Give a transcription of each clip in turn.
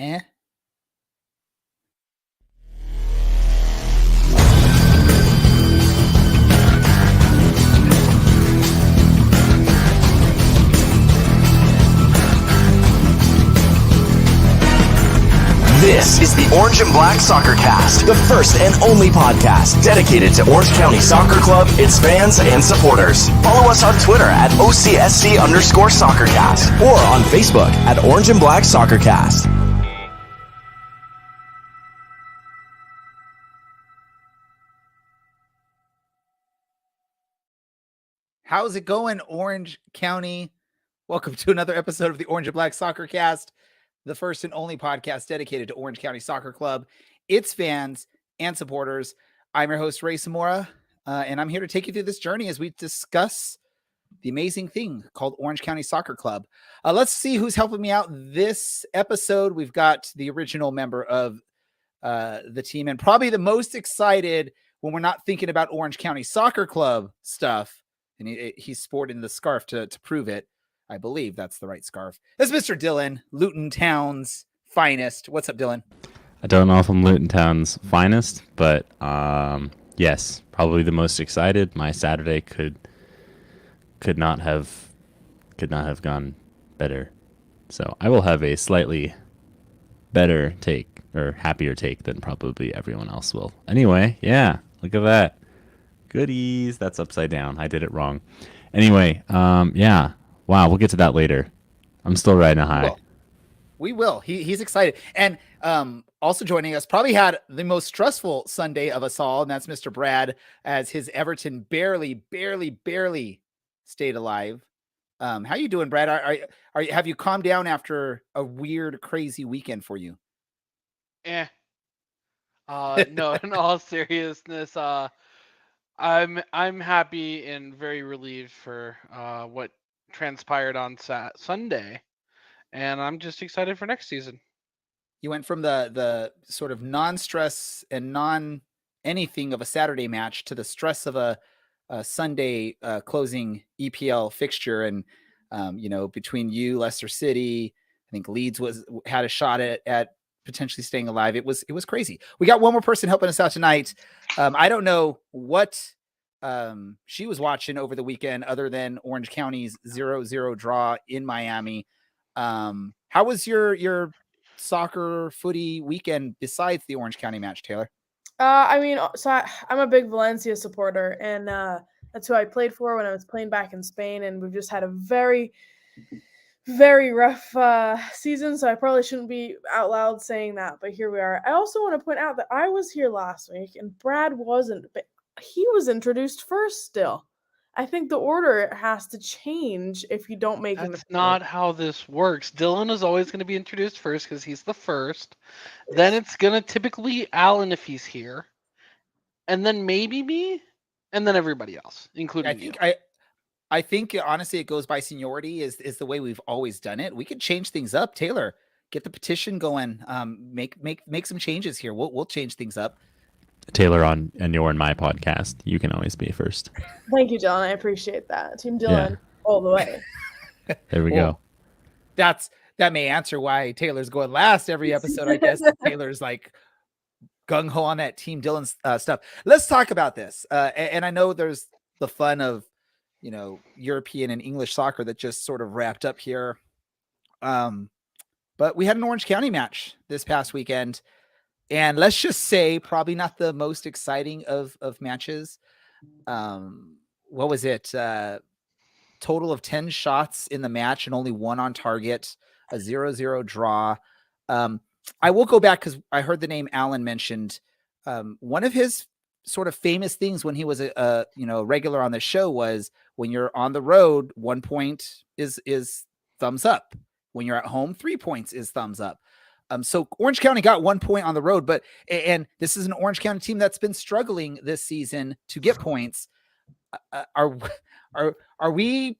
Eh. This is the Orange and Black Soccer Cast, the first and only podcast dedicated to Orange County Soccer Club, its fans, and supporters. Follow us on Twitter at OCSC_SoccerCast or on Facebook at Orange and Black Soccer Cast. How's it going, Orange County? Welcome to another episode of the Orange and Black Soccer Cast, the first and only podcast dedicated to Orange County Soccer Club, its fans and supporters. I'm your host, Ray Samora, and I'm here to take you through this journey as we discuss the amazing thing called Orange County Soccer Club. Let's see who's helping me out this episode. We've got the original member of the team and probably the most excited when we're not thinking about Orange County Soccer Club stuff. And he's sporting the scarf to prove it. I believe that's the right scarf. That's Mr. Dylan, Luton Town's finest. What's up, Dylan? I don't know if I'm Luton Town's finest, but yes, probably the most excited. My Saturday could not have gone better. So I will have a slightly better take or happier take than probably everyone else will. Anyway, yeah, look at that. Goodies. That's upside down. I did it wrong. Anyway, yeah. Wow, we'll get to that later. I'm still riding a high. We will. He's excited. And also joining us, probably had the most stressful Sunday of us all, and that's Mr. Brad, as his Everton barely stayed alive. How you doing, Brad? Have you calmed down after a weird, crazy weekend for you? No, in all seriousness, I'm happy and very relieved for what transpired on Sunday, and I'm just excited for next season. You went from the sort of non-stress and non-anything of a Saturday match to the stress of a Sunday closing EPL fixture, and between you, Leicester City, I think Leeds had a shot at potentially staying alive. It was crazy. We got one more person helping us out tonight. I don't know what she was watching over the weekend other than Orange County's 0-0 draw in Miami. How was your soccer footy weekend besides the Orange County match, Taylor? I'm a big Valencia supporter, and that's who I played for when I was playing back in Spain, and we've just had a very, very rough season, so I probably shouldn't be out loud saying that, but here we are. I also want to point out that I was here last week, and Brad wasn't, but he was introduced first still. I think the order has to change if you don't make That's not how this works. Dylan is always going to be introduced first because he's the first. Then it's going to typically Alan if he's here. And then maybe me. And then everybody else, including you. I think honestly it goes by seniority is the way we've always done it. We could change things up. Taylor, get the petition going. Make some changes here. We'll change things up. Taylor, and you're on my podcast, you can always be first. Thank you, Dylan. I appreciate that. Team Dylan, all the way. There we go. That may answer why Taylor's going last every episode, I guess. Taylor's like gung-ho on that Team Dylan stuff. Let's talk about this. And I know there's the fun of, European and English soccer that just sort of wrapped up here. But we had an Orange County match this past weekend. And let's just say probably not the most exciting of matches. What was it? Total of 10 shots in the match and only one on target, a 0-0 draw. I will go back because I heard the name Alan mentioned. One of his sort of famous things when he was a regular on the show was when you're on the road, 1 point is thumbs up. When you're at home, 3 points is thumbs up. So Orange County got 1 point on the road, and this is an Orange County team that's been struggling this season to get points. Are we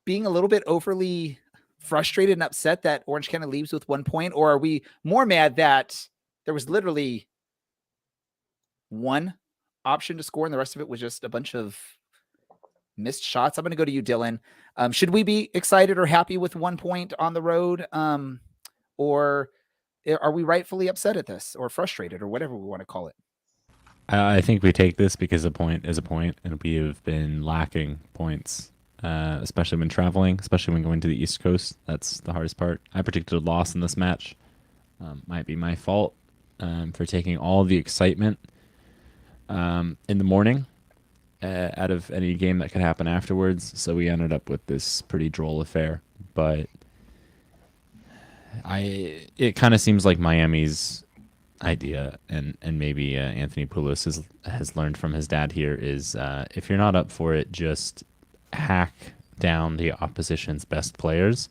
being a little bit overly frustrated and upset that Orange County leaves with 1 point, or are we more mad that there was literally one option to score and the rest of it was just a bunch of missed shots? I'm going to go to you, Dylan. Should we be excited or happy with 1 point on the road, or are we rightfully upset at this or frustrated or whatever we want to call it? I think we take this because a point is a point, and we have been lacking points, especially when traveling, especially when going to the East Coast. That's the hardest part. I predicted a loss in this match. Might be my fault for taking all the excitement in the morning out of any game that could happen afterwards. So we ended up with this pretty droll affair. But it kind of seems like Miami's idea, and maybe Anthony Poulos has learned from his dad here, is if you're not up for it, just hack down the opposition's best players,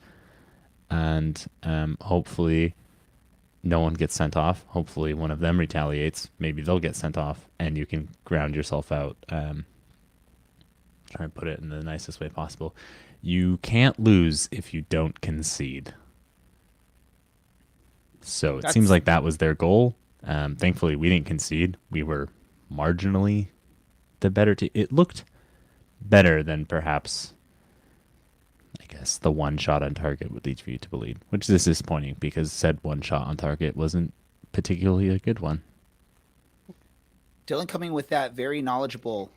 and hopefully no one gets sent off. Hopefully one of them retaliates. Maybe they'll get sent off, and you can ground yourself out. Try and put it in the nicest way possible. You can't lose if you don't concede. So it seems like that was their goal. Thankfully, we didn't concede. We were marginally the better team. It looked better than perhaps, I guess, the one shot on target would lead you to believe, which is disappointing because said one shot on target wasn't particularly a good one. Dylan coming with that very knowledgeable,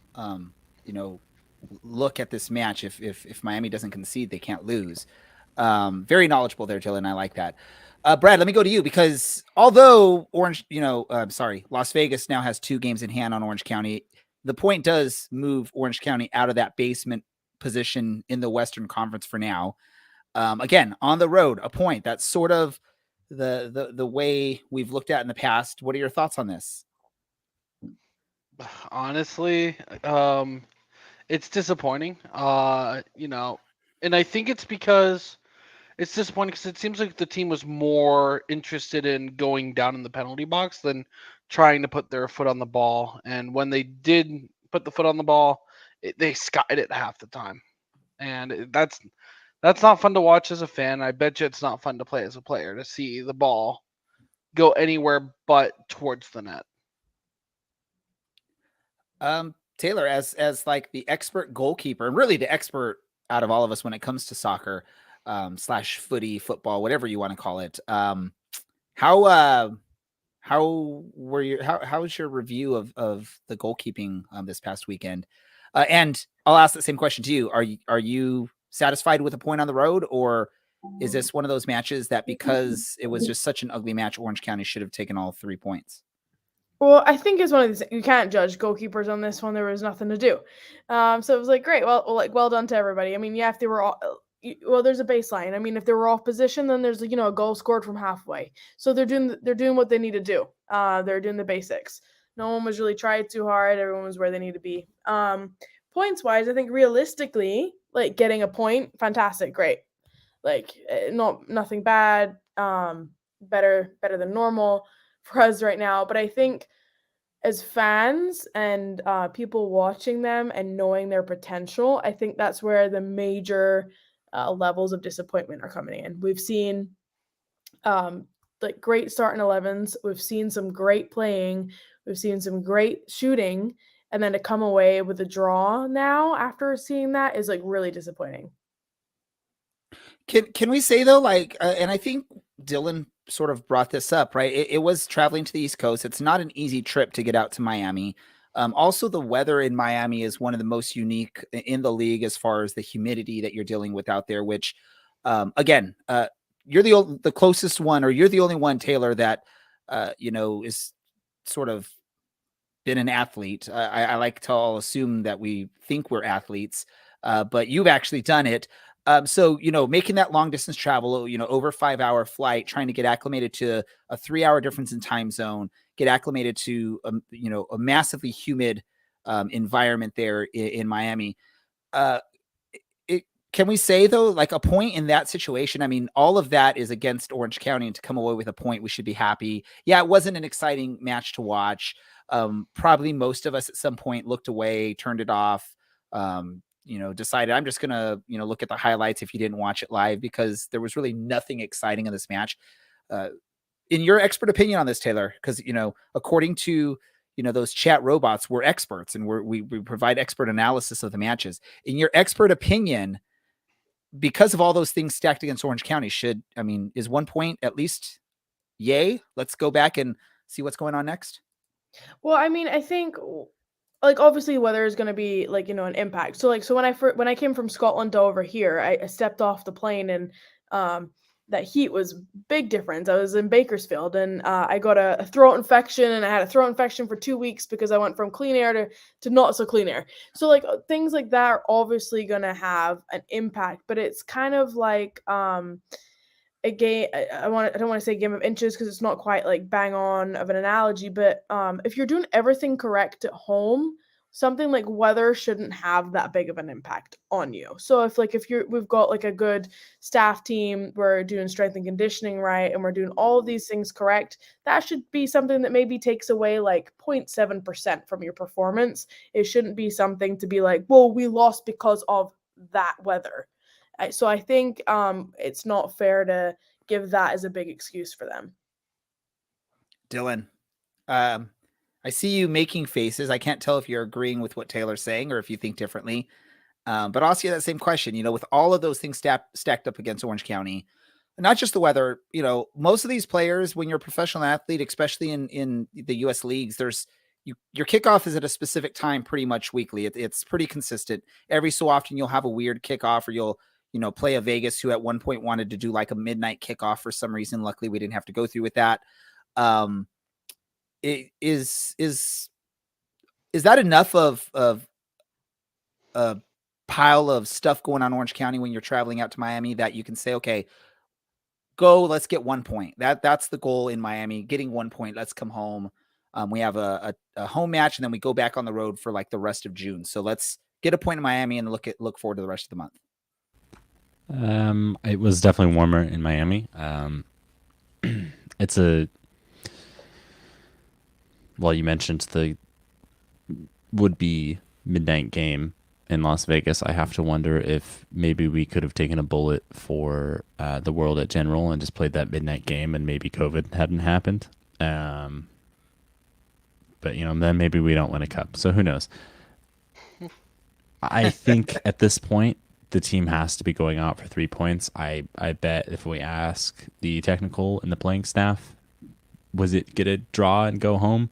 look at this match. If Miami doesn't concede, they can't lose. Very knowledgeable there, Dylan. I like that. Brad, let me go to you because although Las Vegas now has 2 games in hand on Orange County, the point does move Orange County out of that basement position in the Western Conference for now. Again, on the road, a point. That's sort of the way we've looked at in the past. What are your thoughts on this? Honestly, it's disappointing. And I think it's because it's disappointing because it seems like the team was more interested in going down in the penalty box than trying to put their foot on the ball. And when they did put the foot on the ball, they skied it half the time. And that's not fun to watch as a fan. I bet you it's not fun to play as a player to see the ball go anywhere but towards the net. Taylor, as like the expert goalkeeper, and really the expert out of all of us when it comes to soccer, / footy, football, whatever you want to call it. How was your review of the goalkeeping this past weekend? And I'll ask the same question to you. Are you satisfied with a point on the road, or is this one of those matches that because it was just such an ugly match, Orange County should have taken all 3 points? Well, I think it's one of these. You can't judge goalkeepers on this one. There was nothing to do. So it was like, great. Well done to everybody. I mean, yeah, if they were all, there's a baseline. I mean, if they were off position, then there's a goal scored from halfway. So they're doing what they need to do. They're doing the basics. No one was really trying too hard. Everyone was where they need to be. Points wise, I think realistically, like getting a point, fantastic, great. Like nothing bad. Better than normal for us right now. But I think as fans and people watching them and knowing their potential, I think that's where the major levels of disappointment are coming in. We've seen like great starting 11s. We've seen some great playing. We've seen some great shooting. And then to come away with a draw now after seeing that is like really disappointing. Can we say though, like, and I think Dylan sort of brought this up, right? It was traveling to the East Coast. It's not an easy trip to get out to Miami. Also, the weather in Miami is one of the most unique in the league as far as the humidity that you're dealing with out there, which, again, you're the closest one, or you're the only one, Taylor, that, is sort of been an athlete. I like to all assume that we think we're athletes, but you've actually done it. So, making that long distance travel, over 5-hour flight, trying to get acclimated to a 3-hour difference in time zone, get acclimated to, a massively humid environment there in Miami. Can we say though, like a point in that situation? I mean, all of that is against Orange County, and to come away with a point, we should be happy. Yeah, it wasn't an exciting match to watch. Probably most of us at some point looked away, turned it off. Decided I'm just going to, look at the highlights if you didn't watch it live, because there was really nothing exciting in this match. In your expert opinion on this, Taylor, because, according to, those chat robots, we're experts and we provide expert analysis of the matches. In your expert opinion, because of all those things stacked against Orange County, is 1 point at least yay, let's go back and see what's going on next? Well, I mean, I think like obviously weather is going to be like an impact. So like when I came from Scotland to over here, I stepped off the plane and um that heat was big difference. I was in Bakersfield and I got a throat infection and I had a throat infection for 2 weeks because I went from clean air to not so clean air. So like things like that are obviously going to have an impact, but it's kind of like a game. I don't want to say game of inches because it's not quite like bang on of an analogy, but if you're doing everything correct at home, something like weather shouldn't have that big of an impact on you. So if we've got like a good staff team, we're doing strength and conditioning right, and we're doing all of these things correct, that should be something that maybe takes away like 0.7% from your performance. It shouldn't be something to be like, well, we lost because of that weather. So I think it's not fair to give that as a big excuse for them. Dylan, I see you making faces. I can't tell if you're agreeing with what Taylor's saying or if you think differently. But I'll ask you that same question. With all of those things stacked up against Orange County, not just the weather, most of these players, when you're a professional athlete, especially in the U.S. leagues, your kickoff is at a specific time pretty much weekly. It's pretty consistent. Every so often you'll have a weird kickoff or you'll play a Vegas who at one point wanted to do like a midnight kickoff for some reason. Luckily, we didn't have to go through with that. Is that enough of a pile of stuff going on in Orange County when you're traveling out to Miami that you can say, okay, let's get 1 point. That's the goal in Miami, getting 1 point. Let's come home. We have a home match and then we go back on the road for like the rest of June. So let's get a point in Miami and look forward to the rest of the month. It was definitely warmer in Miami. You mentioned the would-be midnight game in Las Vegas. I have to wonder if maybe we could have taken a bullet for the World at General and just played that midnight game and maybe COVID hadn't happened. But, then maybe we don't win a cup. So who knows? I think at this point, the team has to be going out for 3 points. I bet if we ask the technical and the playing staff, was it get a draw and go home?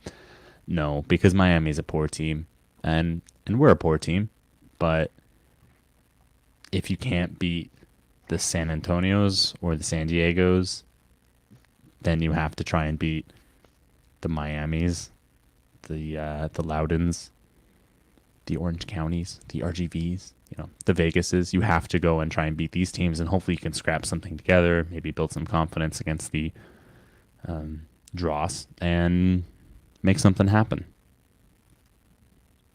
No, because Miami's a poor team, and we're a poor team. But if you can't beat the San Antonios or the San Diegos, then you have to try and beat the Miamis, the Loudons, the Orange Counties, the RGVs, the Vegases. You have to go and try and beat these teams, and hopefully you can scrap something together, maybe build some confidence against the Dross and make something happen.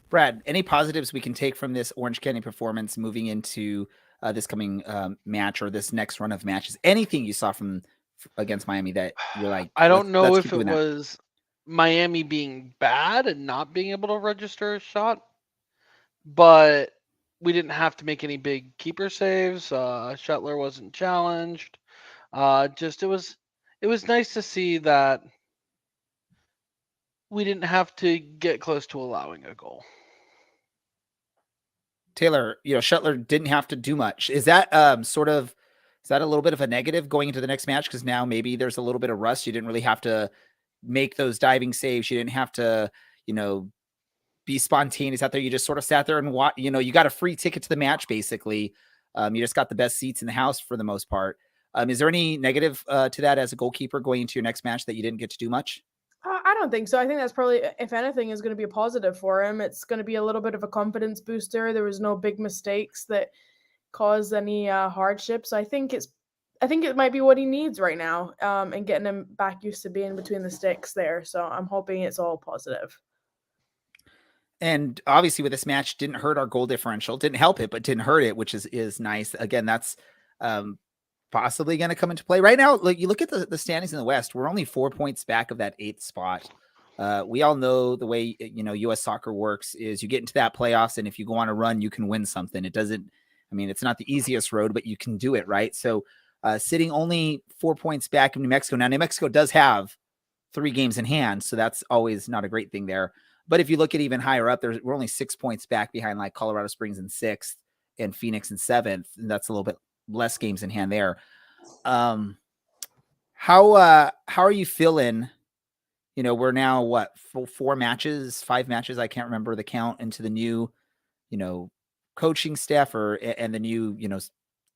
Brad, any positives we can take from this Orange County performance moving into this coming match or this next run of matches? Anything you saw from against Miami that you're like, I don't know if it that. was Miami being bad and not being able to register a shot, but we didn't have to make any big keeper saves. Shuttler wasn't challenged. It was nice to see that we didn't have to get close to allowing a goal. Taylor, Shuttler didn't have to do much. Is that is that a little bit of a negative going into the next match? Because now maybe there's a little bit of rust. You didn't really have to make those diving saves. You didn't have to, be spontaneous out there. You just sort of sat there and watch. You got a free ticket to the match, basically. You just got the best seats in the house for the most part. Is there any negative to that as a goalkeeper going into your next match that you didn't get to do much? I don't think so. I think that's probably, if anything, is going to be a positive for him. It's going to be a little bit of a confidence booster. There was no big mistakes that caused any hardship. So I think it might be what he needs right now, and getting him back used to being between the sticks there. So I'm hoping it's all positive. And obviously with this match, didn't hurt our goal differential, didn't help it, but didn't hurt it, which is nice. Again, that's possibly going to come into play right now. Like you look at the standings in the West, we're only 4 points back of that 8th spot. We all know the way, U.S. soccer works is you get into that playoffs. And if you go on a run, you can win something. It's not the easiest road, but you can do it. Right. So sitting only 4 points back of New Mexico. Now, New Mexico does have 3 games in hand. So that's always not a great thing there. But if you look at even higher up, we're only 6 points back behind like Colorado Springs in 6th and Phoenix in 7th. And that's a little bit less games in hand there. How How are you feeling? You know, we're now what, 4 matches, 5 matches, I can't remember the count, into the new, you know, coaching staff and the new,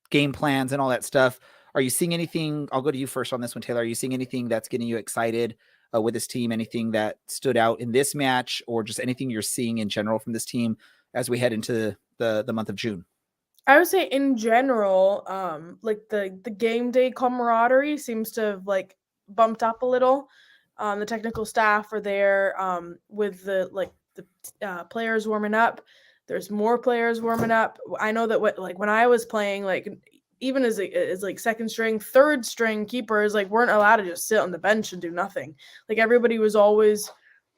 game plans and all that stuff. Are you seeing anything? I'll go to you first on this one, Taylor. Are you seeing anything that's getting you excited with this team? Anything that stood out in this match, or just anything you're seeing in general from this team as we head into the month of June? I would say in general, like the game day camaraderie seems to have like bumped up a little. The technical staff are there with the players warming up. There's more players warming up. I know that when I was playing, like even as like second string, third string keepers, like weren't allowed to just sit on the bench and do nothing. Like everybody was always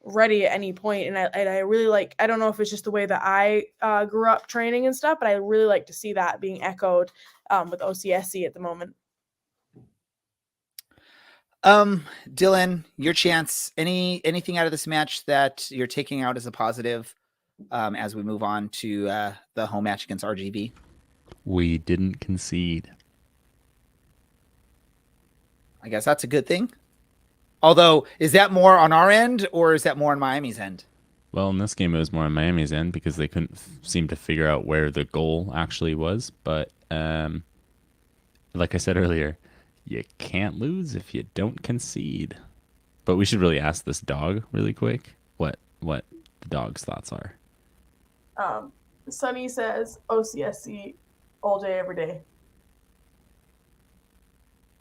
ready at any point, and I really like, I don't know if it's just the way that I grew up training and stuff, but I really like to see that being echoed with OCSC at the moment. Dylan, your chance. Anything out of this match that you're taking out as a positive as we move on to the home match against RGV? We didn't concede. I guess that's a good thing. Although, is that more on our end or is that more on Miami's end? Well, in this game, it was more on Miami's end because they couldn't seem to figure out where the goal actually was. But like I said earlier, you can't lose if you don't concede. But we should really ask this dog really quick what the dog's thoughts are. Sunny says OCSC all day, every day.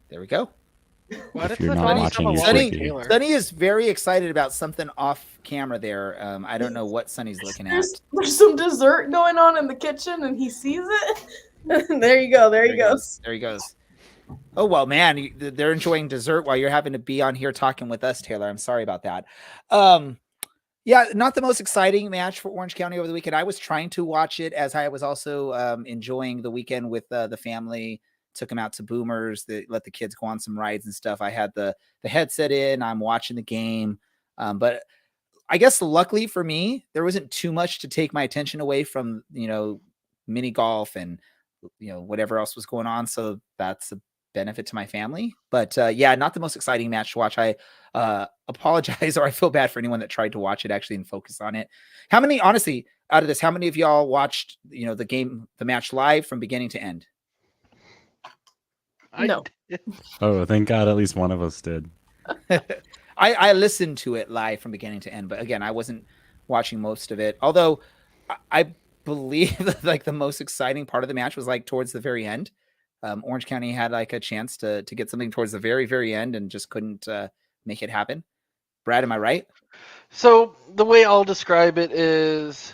There we go. Why If did you're the not dog watching, come you along with should be. Taylor? Sunny is very excited about something off camera there. I don't know what Sunny's looking at. There's some dessert going on in the kitchen, and he sees it. There you go. There he goes. There he goes. Oh, well, man, they're enjoying dessert while you're having to be on here talking with us, Taylor. I'm sorry about that. Yeah, not the most exciting match for Orange County over the weekend. I was trying to watch it as I was also enjoying the weekend with the family. Took them out to Boomers. They let the kids go on some rides and stuff. I had the headset in. I'm watching the game. But I guess luckily for me, there wasn't too much to take my attention away from, mini golf and, whatever else was going on. So that's a benefit to my family. But yeah, not the most exciting match to watch. I apologize, or I feel bad for anyone that tried to watch it actually and focus on it. Honestly, out of this, how many of y'all watched, the match live from beginning to end? No. Oh, thank God, at least one of us did. I listened to it live from beginning to end, but again, I wasn't watching most of it. Although I believe that like the most exciting part of the match was like towards the very end. Orange County had like a chance to get something towards the very, very end and just couldn't make it happen. Brad, am I right? So the way I'll describe it is,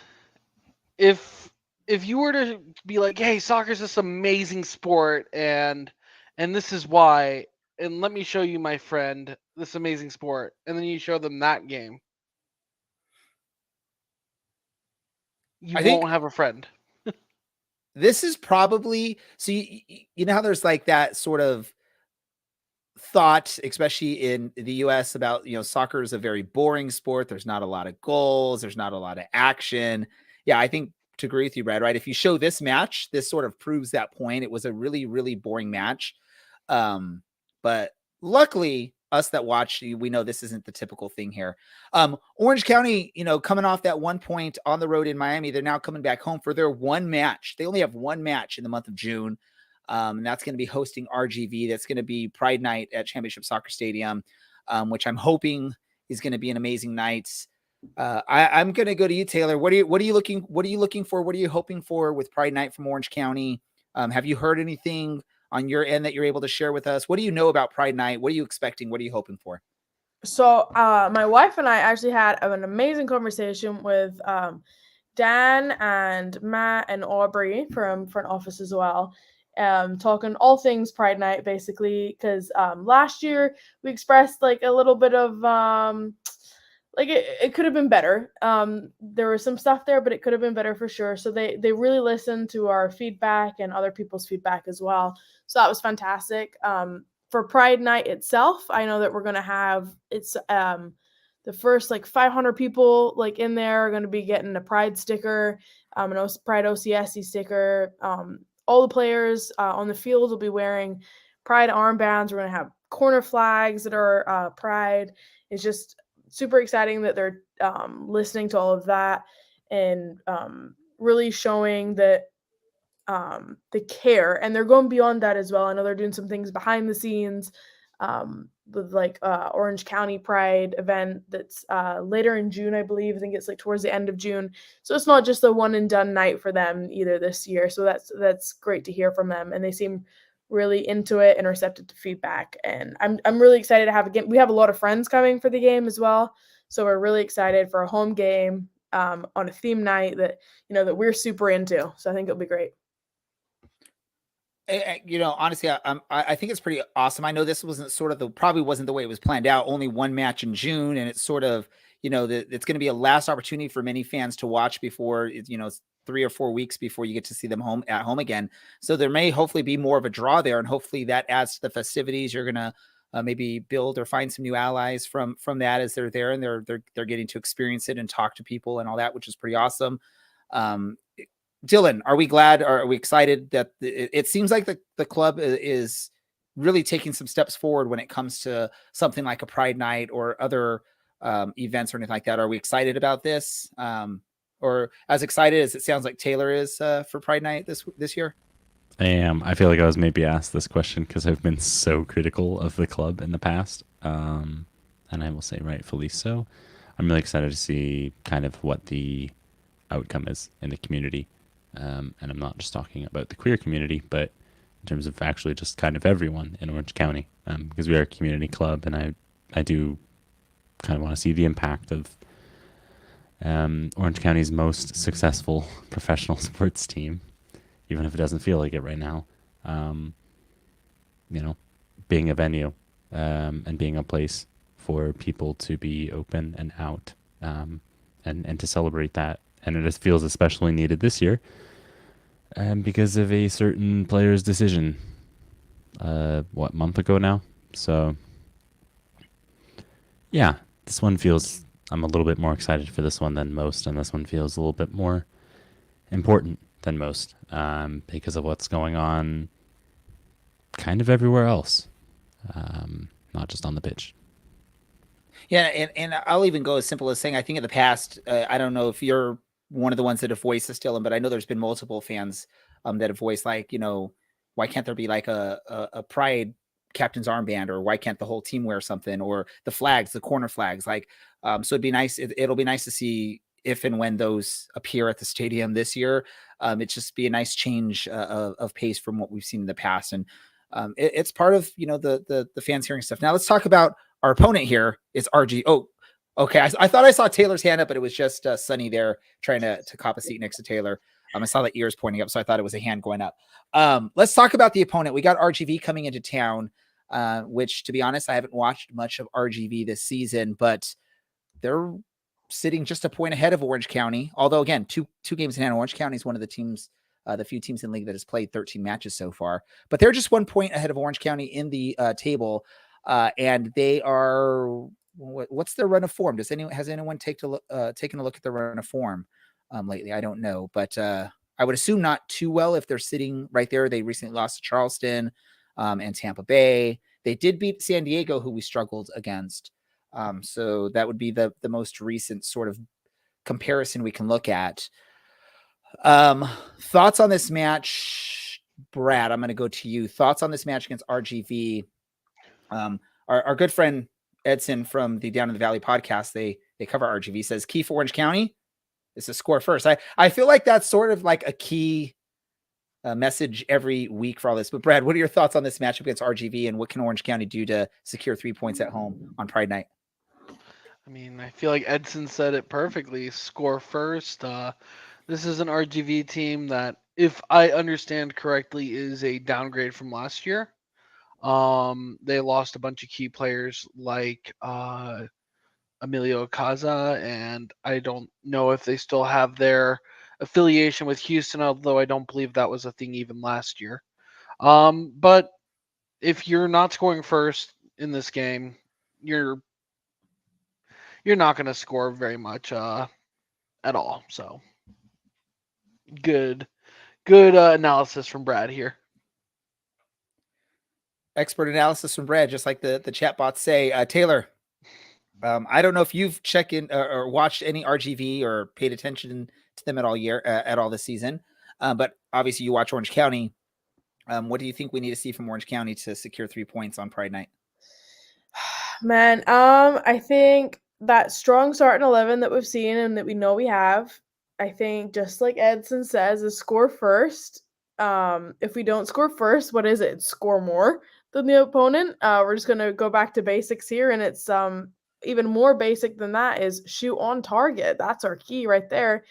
if you were to be like, hey, soccer's this amazing sport and this is why, and let me show you, my friend, this amazing sport, and then you show them that game, you won't have a friend. This is probably, so you know how there's like that sort of thought, especially in the US, about, soccer is a very boring sport. There's not a lot of goals. There's not a lot of action. Yeah, I think to agree with you, Brad, right? If you show this match, this sort of proves that point. It was a really, really boring match. But luckily, us that watch, we know this isn't the typical thing here. Orange County, coming off that 1 point on the road in Miami, they're now coming back home for their one match. They only have one match in the month of June. And that's going to be hosting RGV. That's going to be Pride Night at Championship Soccer Stadium, which I'm hoping is going to be an amazing night. I'm going to go to you, Taylor. What are you looking for? What are you hoping for with Pride Night from Orange County? Have you heard anything on your end that you're able to share with us? What do you know about Pride Night? What are you expecting? What are you hoping for? So my wife and I actually had an amazing conversation with Dan and Matt and Aubrey from front office as well, talking all things Pride Night, basically, because last year we expressed like a little bit of like it could have been better. There was some stuff there, but it could have been better for sure. So they really listened to our feedback and other people's feedback as well. So that was fantastic. For Pride Night itself, I know that we're going to have, it's the first like 500 people like in there are going to be getting a Pride sticker, an Pride OCSC sticker. All the players on the field will be wearing Pride armbands. We're going to have corner flags that are pride. It's just super exciting that they're listening to all of that and really showing that they care, and they're going beyond that as well. I know they're doing some things behind the scenes with like Orange County Pride event that's later in June, I believe. I think it's like towards the end of June. So it's not just a one and done night for them either this year. So that's great to hear from them, and they seem really into it and receptive to feedback. And I'm really excited to have a game. We have a lot of friends coming for the game as well, so we're really excited for a home game on a theme night that that we're super into. So I think it'll be great. Honestly, I think it's pretty awesome. I know this probably wasn't the way it was planned out. Only one match in June, and it's sort of, it's going to be a last opportunity for many fans to watch before it's 3 or 4 weeks before you get to see them at home again. So there may hopefully be more of a draw there, and hopefully that adds to the festivities. You're gonna maybe build or find some new allies from that as they're there, and they're getting to experience it and talk to people and all that, which is pretty awesome. Dylan, are we glad? Or are we excited that it seems like the club is really taking some steps forward when it comes to something like a Pride Night or other events or anything like that? Are we excited about this? Or as excited as it sounds like Taylor is for Pride Night this year? I am. I feel like I was maybe asked this question because I've been so critical of the club in the past. And I will say rightfully so. I'm really excited to see kind of what the outcome is in the community. And I'm not just talking about the queer community, but in terms of actually just kind of everyone in Orange County, because we are a community club, and I do kind of want to see the impact of Orange County's most successful professional sports team, even if it doesn't feel like it right now, being a venue and being a place for people to be open and out and to celebrate that. And it feels especially needed this year because of a certain player's decision, month ago now? So, yeah, this one feels, I'm a little bit more excited for this one than most, and this one feels a little bit more important than most because of what's going on kind of everywhere else, not just on the pitch. Yeah, and I'll even go as simple as saying I think in the past, I don't know if you're one of the ones that have voiced this, Dylan, but I know there's been multiple fans that have voiced like, why can't there be like a Pride captain's armband, or why can't the whole team wear something, or the flags, the corner flags, like so it'd be nice. It'll be nice to see if and when those appear at the stadium this year. It's just be a nice change of pace from what we've seen in the past, and it's part of the fans hearing stuff. Now let's talk about our opponent here. Is RG. Oh, okay. I thought I saw Taylor's hand up, but it was just Sunny there trying to cop a seat next to Taylor. I saw the ears pointing up, so I thought it was a hand going up. Let's talk about the opponent. We got RGV coming into town, which, to be honest, I haven't watched much of RGV this season, but they're sitting just a point ahead of Orange County. Although, again, two games in hand. Orange County is one of the teams, the few teams in the league that has played 13 matches so far. But they're just 1 point ahead of Orange County in the table, and they are. What's their run of form? Has anyone taken a look at their run of form lately? I don't know, but I would assume not too well if they're sitting right there. They recently lost to Charleston and Tampa Bay. They did beat San Diego, who we struggled against. So that would be the most recent sort of comparison we can look at. Thoughts on this match, Brad? I'm going to go to you. Thoughts on this match against RGV? Our good friend Edson from the Down in the Valley podcast, they cover RGV, says key for Orange County is to score first. I feel like that's sort of like a key message every week for all this. But Brad, what are your thoughts on this matchup against RGV, and what can Orange County do to secure 3 points at home on Pride Night? I mean, I feel like Edson said it perfectly. Score first. This is an RGV team that, if I understand correctly, is a downgrade from last year. They lost a bunch of key players like Emilio Caza, and I don't know if they still have their affiliation with Houston, although I don't believe that was a thing even last year. But if you're not scoring first in this game, you're not going to score very much at all. So good analysis from Brad here. Expert analysis from Brad, just like the chat bots say. Taylor, I don't know if you've checked in or watched any RGV or paid attention to them at all this season, but obviously you watch Orange County. What do you think we need to see from Orange County to secure 3 points on Pride Night? Man, I think that strong starting 11 that we've seen and that we know we have, I think just like Edson says, is score first. If we don't score first, what is it? Score more than the opponent. We're just gonna go back to basics here, and it's even more basic than that is shoot on target. That's our key right there.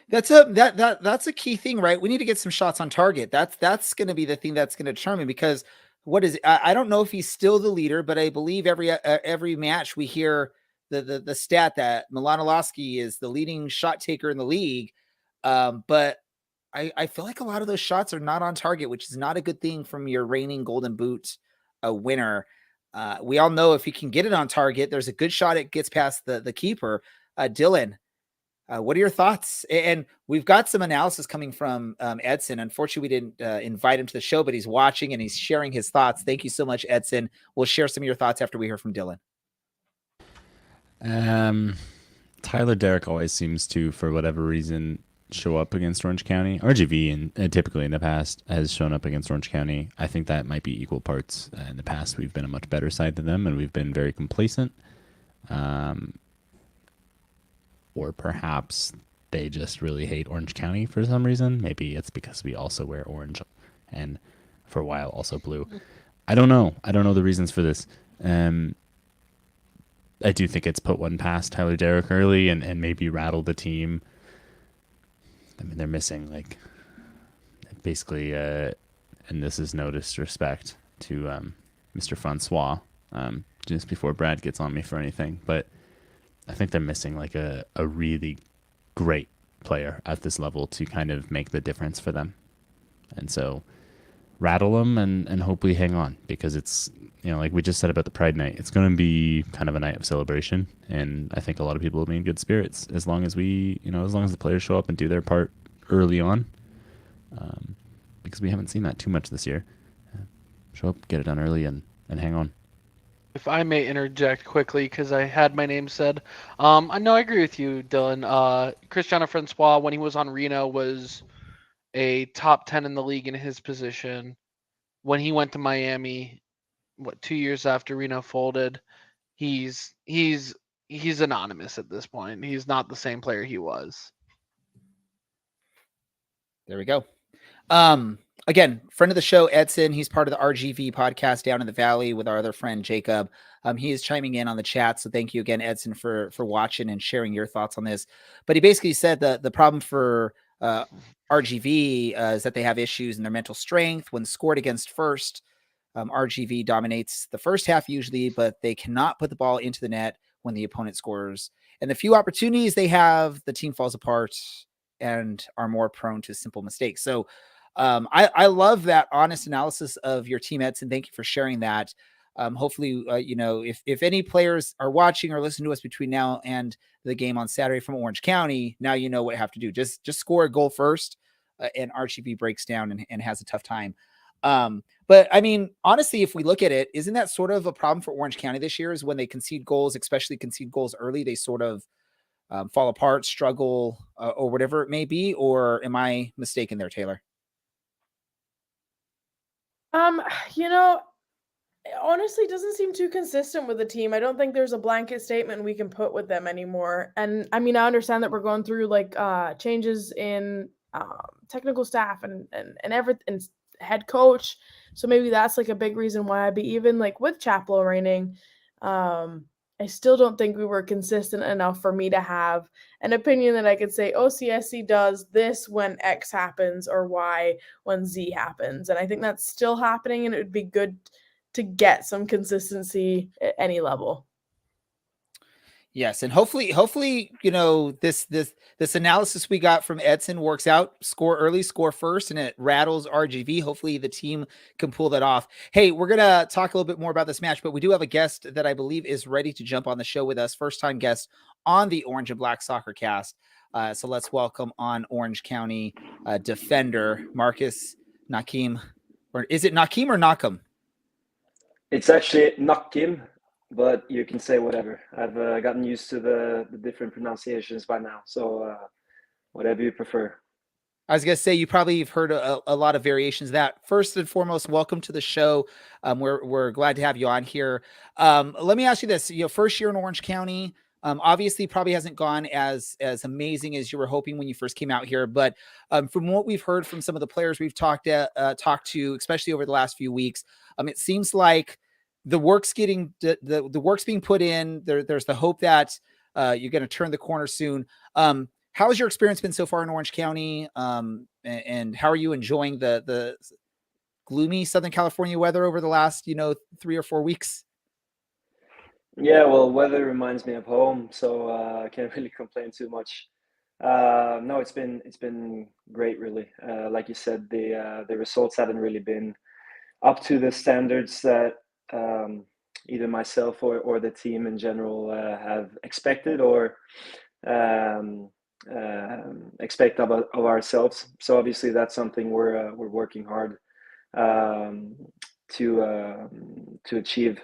That's a key thing, right? We need to get some shots on target. That's going to be the thing that's going to determine, because what is it? I don't know if he's still the leader, but I believe every match we hear the stat that Milanolowski is the leading shot taker in the league. But I feel like a lot of those shots are not on target, which is not a good thing from your reigning Golden Boot winner. We all know if he can get it on target, there's a good shot it gets past the keeper. Dylan, what are your thoughts? And we've got some analysis coming from Edson. Unfortunately, we didn't invite him to the show, but he's watching and he's sharing his thoughts. Thank you so much, Edson. We'll share some of your thoughts after we hear from Dylan. Tyler Derrick always seems to, for whatever reason, show up against Orange County. RGV, and typically in the past, has shown up against Orange County. I think that might be equal parts. In the past, we've been a much better side than them, and we've been very complacent. Or perhaps they just really hate Orange County for some reason. Maybe it's because we also wear orange and for a while also blue. I don't know. I don't know the reasons for this. I do think it's put one past Tyler Derrick early and maybe rattle the team. I mean, they're missing, like, basically, and this is no disrespect to Mr. Francois, just before Brad gets on me for anything, but I think they're missing like a really great player at this level to kind of make the difference for them. And so rattle them and hopefully hang on, because it's, like we just said about the Pride Night, it's going to be kind of a night of celebration. And I think a lot of people will be in good spirits as long as as long as the players show up and do their part early on, because we haven't seen that too much this year. Show up, get it done early, and hang on. If I may interject quickly, because I had my name said. I know I agree with you, Dylan. Cristiano Francois, when he was on Reno, was a top 10 in the league in his position. When he went to Miami, 2 years after Reno folded, he's anonymous at this point. He's not the same player he was. There we go. Again, friend of the show, Edson. He's part of the RGV podcast down in the Valley with our other friend, Jacob. He is chiming in on the chat. So thank you again, Edson, for watching and sharing your thoughts on this. But he basically said that the problem for RGV is that they have issues in their mental strength. When scored against first, RGV dominates the first half usually, but they cannot put the ball into the net when the opponent scores. And the few opportunities they have, the team falls apart and are more prone to simple mistakes. So I love that honest analysis of your team, Edson. Thank you for sharing that. Hopefully, if any players are watching or listening to us between now and the game on Saturday from Orange County, now you know what you have to do. Just score a goal first, and RGV breaks down and has a tough time. But I mean, honestly, if we look at it, isn't that sort of a problem for Orange County this year? Is when they concede goals, especially concede goals early, they sort of fall apart, struggle, or whatever it may be? Or am I mistaken there, Taylor? It honestly doesn't seem too consistent with the team. I don't think there's a blanket statement we can put with them anymore. And I mean, I understand that we're going through like changes in technical staff and everything, and head coach. So maybe that's like a big reason why. But even like with Chaplow reigning, I still don't think we were consistent enough for me to have an opinion that I could say, OCSC does this when X happens or Y when Z happens. And I think that's still happening, and it would be good to get some consistency at any level. Yes, and hopefully, this analysis we got from Edson works out. Score early, score first, and it rattles RGV. Hopefully, the team can pull that off. Hey, we're gonna talk a little bit more about this match, but we do have a guest that I believe is ready to jump on the show with us. First time guest on the Orange and Black Soccer Cast. So let's welcome on Orange County defender Markus Nakkim. Or is it Nakkim or Nakkim? It's actually Nakkim, but you can say whatever. I've gotten used to the different pronunciations by now, so whatever you prefer. I was gonna say you probably have heard a lot of variations of that. First and foremost, welcome to the show. We're glad to have you on here. Let me ask you this: first year in Orange County, obviously probably hasn't gone as amazing as you were hoping when you first came out here. But from what we've heard from some of the players we've talked to, especially over the last few weeks, it seems like the work's getting the work's being put in. There's the hope that you're going to turn the corner soon. How has your experience been so far in Orange County? And how are you enjoying the gloomy Southern California weather over the last, 3 or 4 weeks? Yeah, well, weather reminds me of home, so I can't really complain too much. No, it's been great, really. Like you said, the results haven't really been up to the standards that either myself or the team in general have expected or um, expect of ourselves. So obviously that's something we're working hard um, to achieve.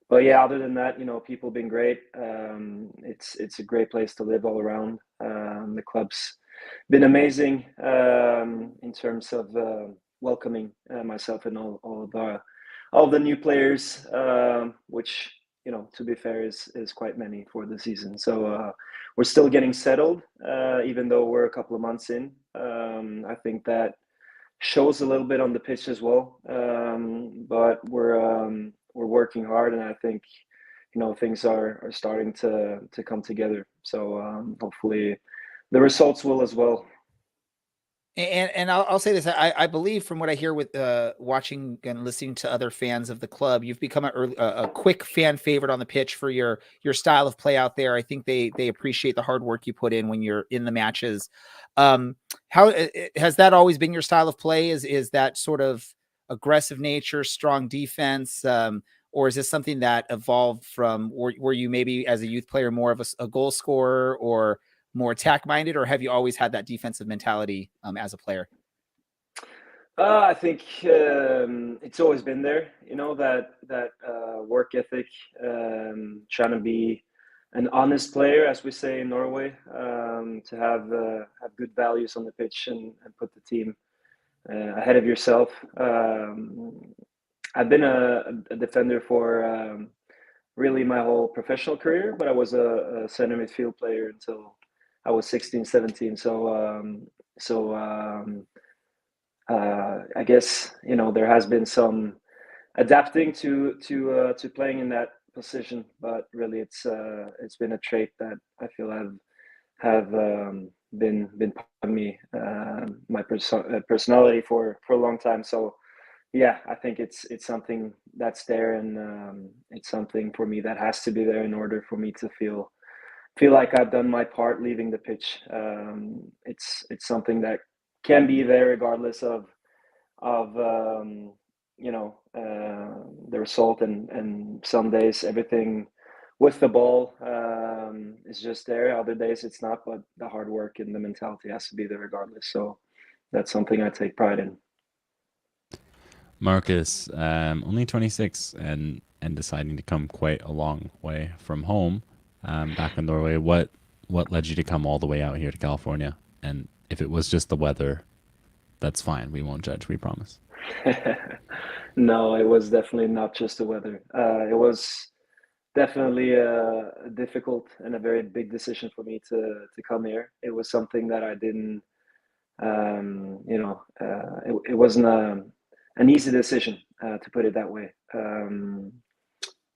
But yeah, other than that, people been great. It's a great place to live all around. The club's been amazing in terms of welcoming myself and all the new players, which to be fair is quite many for the season. So we're still getting settled, even though we're a couple of months in. I think that shows a little bit on the pitch as well. But we're working hard, and I think things are starting to come together. So hopefully the results will as well. And I'll say this: I believe from what I hear with watching and listening to other fans of the club, you've become a quick fan favorite on the pitch for your style of play out there. I think they appreciate the hard work you put in when you're in the matches. How has that always been your style of play? Is that sort of aggressive nature, strong defense, or is this something that evolved from? Were you maybe as a youth player more of a goal scorer or more attack minded, or have you always had that defensive mentality as a player? I think it's always been there, that work ethic, trying to be an honest player, as we say in Norway, to have good values on the pitch and put the team ahead of yourself. I've been a defender for really my whole professional career, but I was a center midfield player until I was 16, 17. I guess there has been some adapting to playing in that position, but really it's been a trait that I feel have been part of me, my personality for a long time. So yeah, I think it's something that's there, and it's something for me that has to be there in order for me to feel like I've done my part leaving the pitch. It's something that can be there regardless of the result, and some days everything with the ball is just there. Other days it's not, but the hard work and the mentality has to be there regardless. So that's something I take pride in. Markus, only 26 and deciding to come quite a long way from home, back in Norway. What led you to come all the way out here to California? And if it was just the weather, that's fine. We won't judge, we promise. No, it was definitely not just the weather. It was definitely difficult and a very big decision for me to come here. It was something that I didn't, it wasn't an easy decision, to put it that way.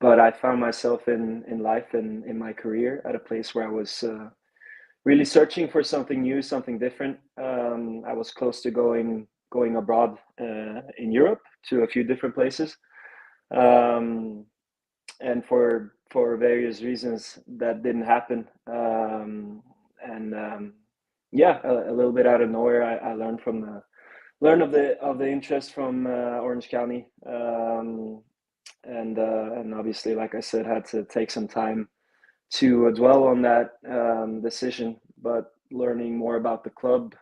But I found myself in life and in my career at a place where I was really searching for something new, something different. I was close to going abroad in Europe to a few different places, and for various reasons that didn't happen. And yeah, a little bit out of nowhere, I learned of the interest from Orange County, and obviously, like I said, had to take some time to dwell on that decision. But learning more about the club,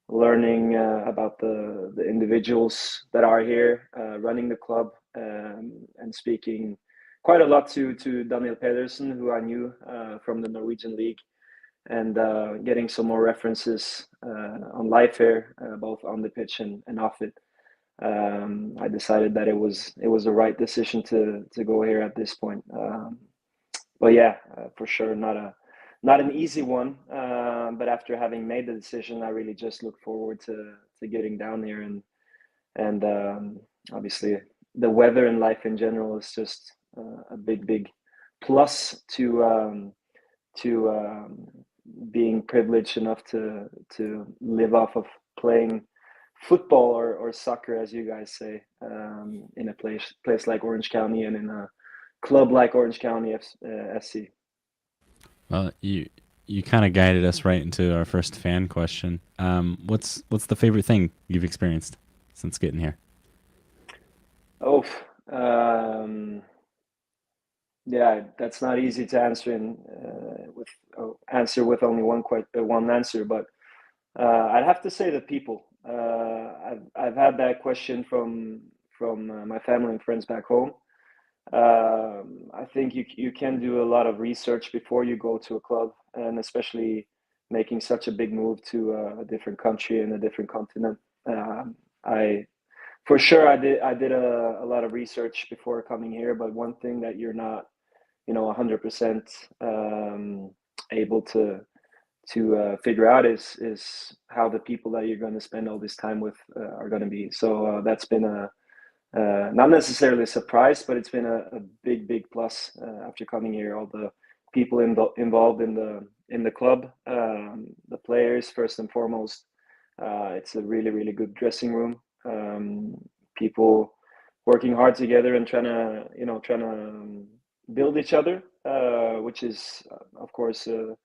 learning about the individuals that are here running the club, and speaking quite a lot to Daniel Pedersen, who I knew from the Norwegian league, and getting some more references on life here, both on the pitch and off it. I decided that it was the right decision to go here at this point. But yeah, for sure, not an easy one. But after having made the decision, I really just look forward to getting down here, and obviously the weather and life in general is just a big plus to being privileged enough to live off of playing football or soccer, as you guys say, in a place like Orange County and in a club like Orange County SC. Well, you kind of guided us right into our first fan question. What's the favorite thing you've experienced since getting here? Oh, yeah, that's not easy to answer with only one answer, but I'd have to say the people. I've had that question from my family and friends back home. I think you can do a lot of research before you go to a club, and especially making such a big move to a different country and a different continent. I For sure I did a lot of research before coming here, but one thing that you're not 100% able to figure out is how the people that you're going to spend all this time with are going to be. So that's been a not necessarily a surprise, but it's been a big plus after coming here. All the people involved in the club, the players first and foremost. It's a really good dressing room. People working hard together and trying to build each other, which is of course a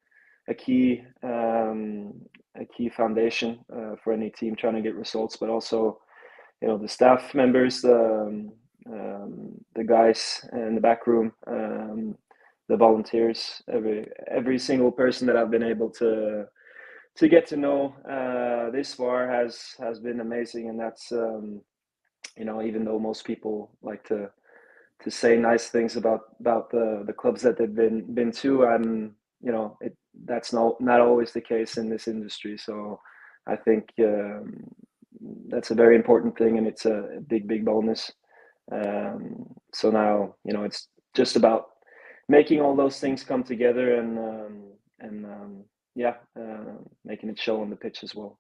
key foundation for any team trying to get results, but also the staff members, the guys in the back room, the volunteers, every single person that I've been able to get to know this far has been amazing. And that's even though most people like to say nice things about the clubs that they've been to, that's not always the case in this industry. So I think that's a very important thing, and it's a big bonus. So now it's just about making all those things come together and making it show on the pitch as well.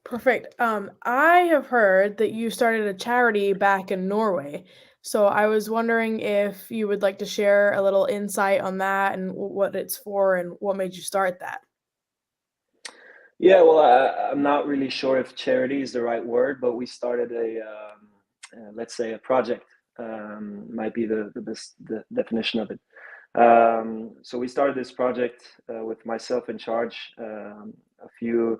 Perfect. I have heard that you started a charity back in Norway. So I was wondering if you would like to share a little insight on that and what it's for and what made you start that. Yeah, well, I'm not really sure if charity is the right word, but we started let's say a project, might be the best definition of it. So we started this project with myself in charge, a few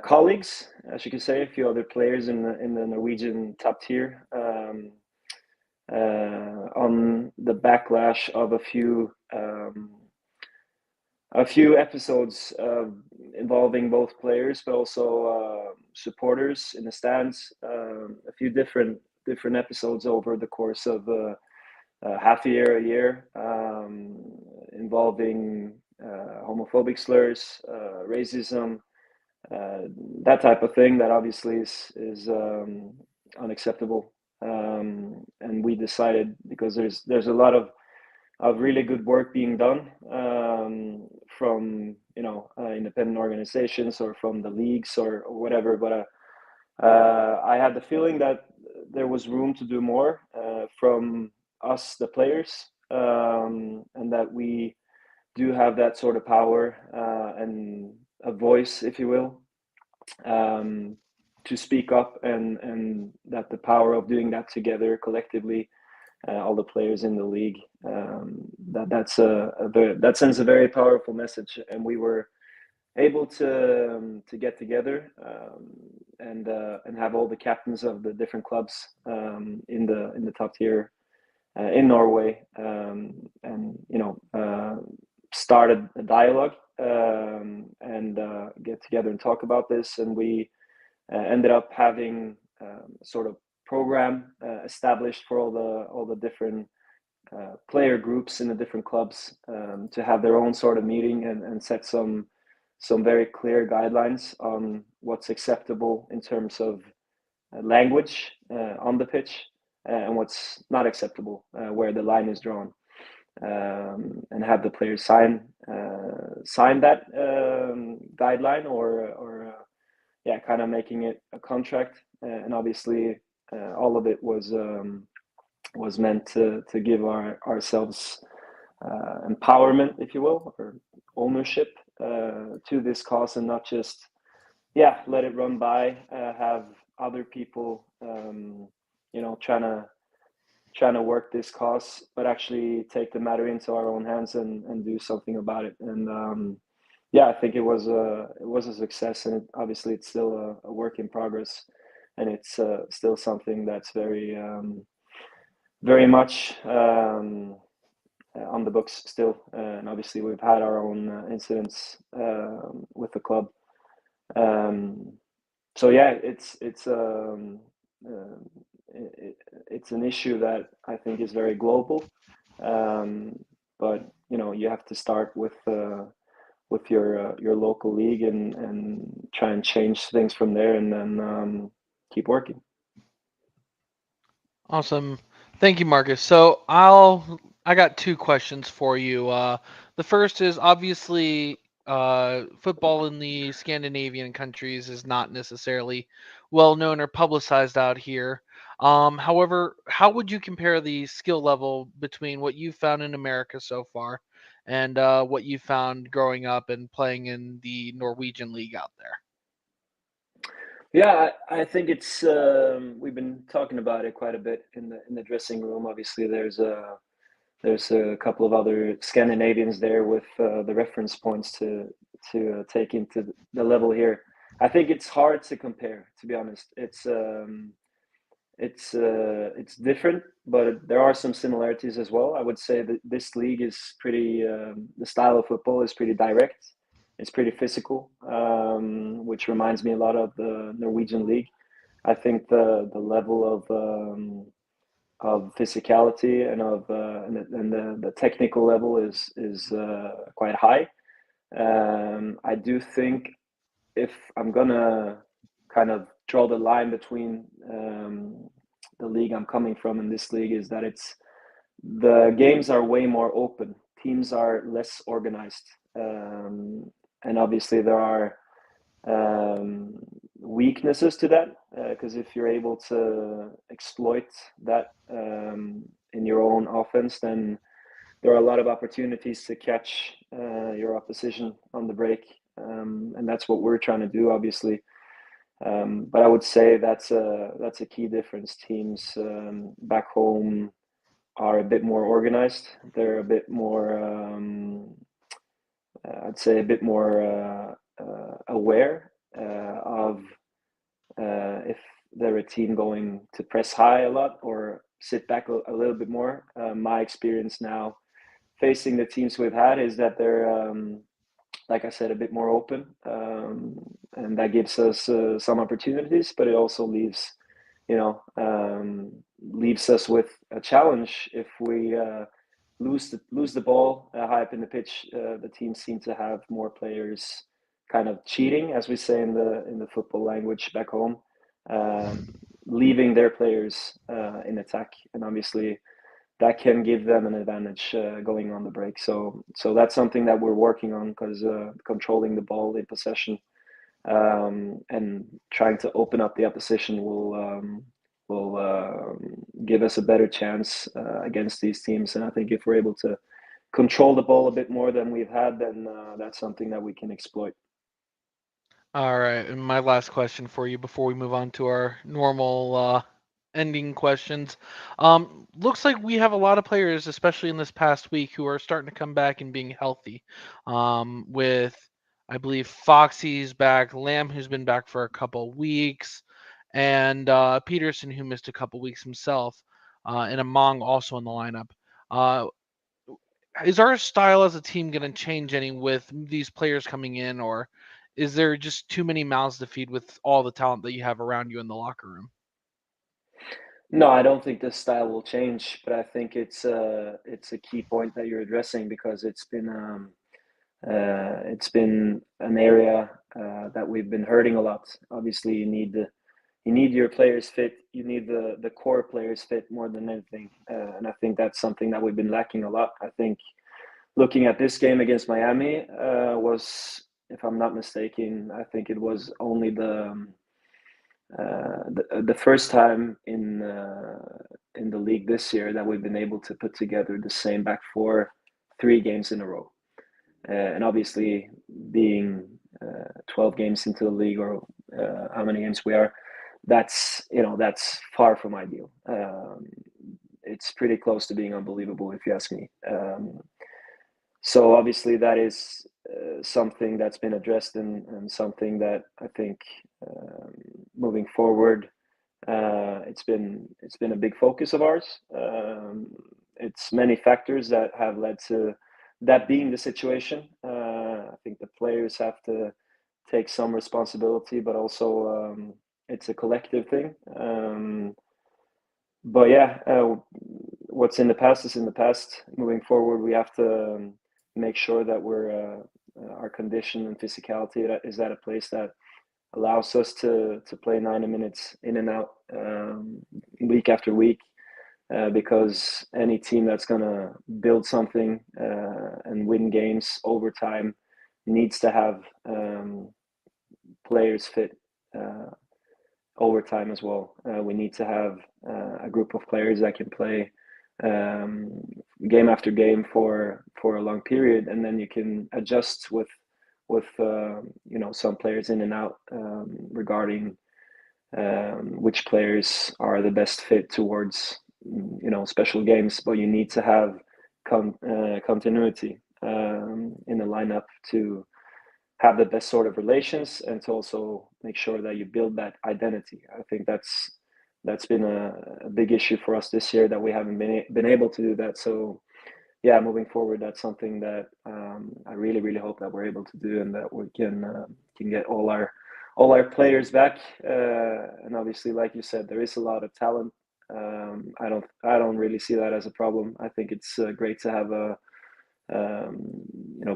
colleagues, as you can say, a few other players in the Norwegian top tier, on the backlash of a few episodes involving both players, but also supporters in the stands. A few different episodes over the course of half a year, involving homophobic slurs, racism, that type of thing that obviously is unacceptable. And we decided, because there's a lot of really good work being done from independent organizations or from the leagues or whatever, but I had the feeling that there was room to do more from us, the players, and that we do have that sort of power and a voice, if you will, to speak up, and that the power of doing that together collectively, all the players in the league, that sends a very powerful message. And we were able to get together and have all the captains of the different clubs in the top tier in Norway, and started a dialogue and get together and talk about this. And we ended up having sort of program established for all the different player groups in the different clubs to have their own sort of meeting and set some very clear guidelines on what's acceptable in terms of language on the pitch and what's not acceptable, where the line is drawn, and have the players sign that guideline or yeah, kind of making it a contract. And obviously, all of it was meant to give ourselves empowerment, if you will, or ownership to this cause, and not just let it run by, have other people trying to work this cause, but actually take the matter into our own hands and do something about it. And I think it was a success, and obviously it's still a work in progress, and it's still something that's very much on the books still. And obviously we've had our own incidents with the club. So yeah, it's an issue that I think is very global. But you have to start with your local league and try and change things from there, and then keep working. Awesome. Thank you, Marcus. So I got two questions for you. The first is obviously football in the Scandinavian countries is not necessarily well known or publicized out here. However, how would you compare the skill level between what you found in America so far and what you found growing up and playing in the Norwegian league out there? Yeah, I think it's we've been talking about it quite a bit in the dressing room. Obviously, there's a couple of other Scandinavians there with the reference points to take into the level here. I think it's hard to compare, to be honest. It's different, but there are some similarities as well. I would say that this league is pretty. The style of football is pretty direct. It's pretty physical, which reminds me a lot of the Norwegian league. I think the level of physicality and of and the technical level is quite high. I do think if I'm gonna kind of draw the line between the league I'm coming from and this league, is that the games are way more open. Teams are less organized, and obviously there are weaknesses to that, because if you're able to exploit that in your own offense, then there are a lot of opportunities to catch your opposition on the break, and that's what we're trying to do, obviously. But I would say that's a key difference. Teams back home are a bit more organized. They're a bit more, I'd say, a bit more aware of if they're a team going to press high a lot or sit back a little bit more. My experience now facing the teams we've had is that they're, like I said, a bit more open, and that gives us some opportunities, but it also leaves us with a challenge. If we lose the ball high up in the pitch, the teams seem to have more players kind of cheating, as we say in the football language back home, leaving their players in attack, and obviously that can give them an advantage going on the break. So that's something that we're working on, because controlling the ball in possession and trying to open up the opposition will give us a better chance against these teams. And I think if we're able to control the ball a bit more than we've had, then that's something that we can exploit. All right, and my last question for you before we move on to our normal ending questions. Looks like we have a lot of players, especially in this past week, who are starting to come back and being healthy. With, I believe, Foxy's back, Lamb, who's been back for a couple weeks, and Peterson, who missed a couple weeks himself, and Among also in the lineup. Uh, is our style as a team going to change any with these players coming in, or is there just too many mouths to feed with all the talent that you have around you in the locker room? No, I don't think the style will change, but I think it's a key point that you're addressing because it's been an area that we've been hurting a lot. Obviously, you need your players fit. You need the core players fit more than anything, and I think that's something that we've been lacking a lot. I think looking at this game against Miami was, if I'm not mistaken, I think it was only the first time in the league this year that we've been able to put together the same back four 3 games in a row. And obviously, being 12 games into the league, or how many games we are, that's far from ideal. It's pretty close to being unbelievable, if you ask me. So obviously, that is something that's been addressed, and something that I think moving forward, it's been a big focus of ours. It's many factors that have led to that being the situation. I think the players have to take some responsibility, but also it's a collective thing. But yeah, what's in the past is in the past. Moving forward, we have to make sure that our condition and physicality is at a place that allows us to play 90 minutes in and out week after week. Because any team that's going to build something and win games over time needs to have players fit over time as well. We need to have a group of players that can play game after game for a long period, and then you can adjust with some players in and out regarding which players are the best fit towards special games. But you need to have continuity in the lineup to have the best sort of relations, and to also make sure that you build that identity. I think that's been a big issue for us this year, that we haven't been able to do that. So yeah, moving forward, that's something that I really, really hope that we're able to do, and that we can get all our players back. And obviously, like you said, there is a lot of talent. I don't really see that as a problem. I think it's great to have a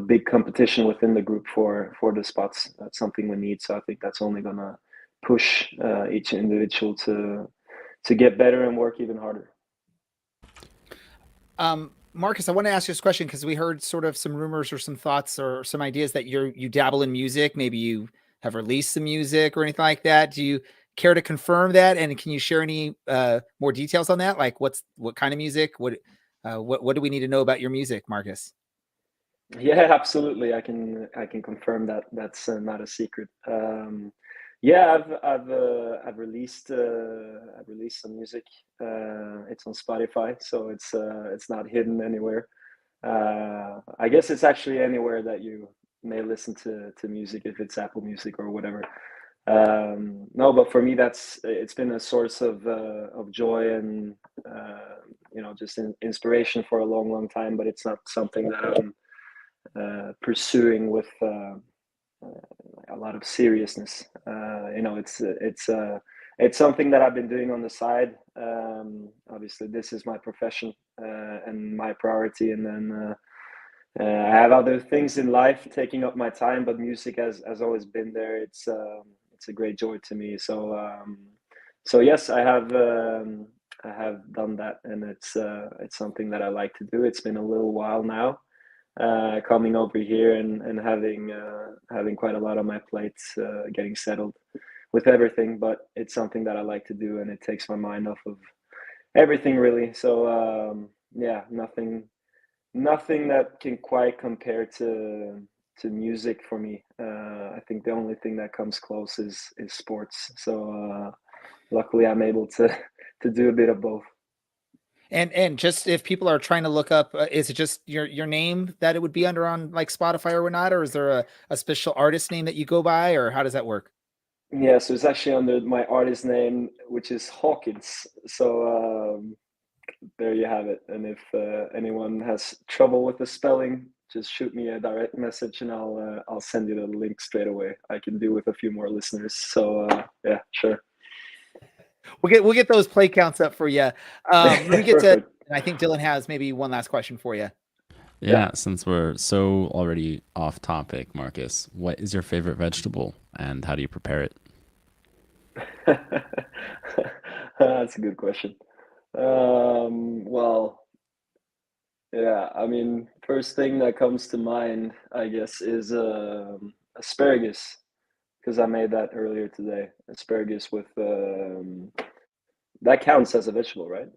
big competition within the group for the spots. That's something we need. So I think that's only gonna push each individual to get better and work even harder. Markus, I want to ask you this question because we heard sort of some rumors or some thoughts or some ideas that you dabble in music. Maybe you have released some music or anything like that. Do you care to confirm that? And can you share any more details on that? Like what kind of music? What do we need to know about your music, Markus? Yeah, absolutely. I can confirm that that's not a secret. Yeah, I've released some music. It's on Spotify, so it's not hidden anywhere. I guess it's actually anywhere that you may listen to music, if it's Apple Music or whatever. No, but for me, it's been a source of joy and just inspiration for a long, long time. But it's not something that I'm pursuing with a lot of seriousness. It's something that I've been doing on the side. Obviously, this is my profession and my priority, and then I have other things in life taking up my time. But music has always been there. It's a great joy to me. So yes, I have done that, and it's something that I like to do. It's been a little while now. Coming over here and having quite a lot on my plate, getting settled with everything. But it's something that I like to do, and it takes my mind off of everything, really. So yeah, nothing that can quite compare to music for me. I think the only thing that comes close is sports. So luckily, I'm able to do a bit of both. And just if people are trying to look up, is it just your name that it would be under on like Spotify or whatnot, or is there a special artist name that you go by, or how does that work? Yeah, so it's actually under my artist name, which is Hawkins. So there you have it. And if anyone has trouble with the spelling, just shoot me a direct message and I'll send you the link straight away. I can do with a few more listeners. So yeah, sure. We'll get those play counts up for you. Let me get to. Perfect. I think Dylan has maybe one last question for you. Yeah, since we're so already off topic, Marcus, what is your favorite vegetable and how do you prepare it? That's a good question. Well, yeah, I mean, first thing that comes to mind, I guess, is asparagus, because I made that earlier today. Asparagus with that counts as a vegetable, right?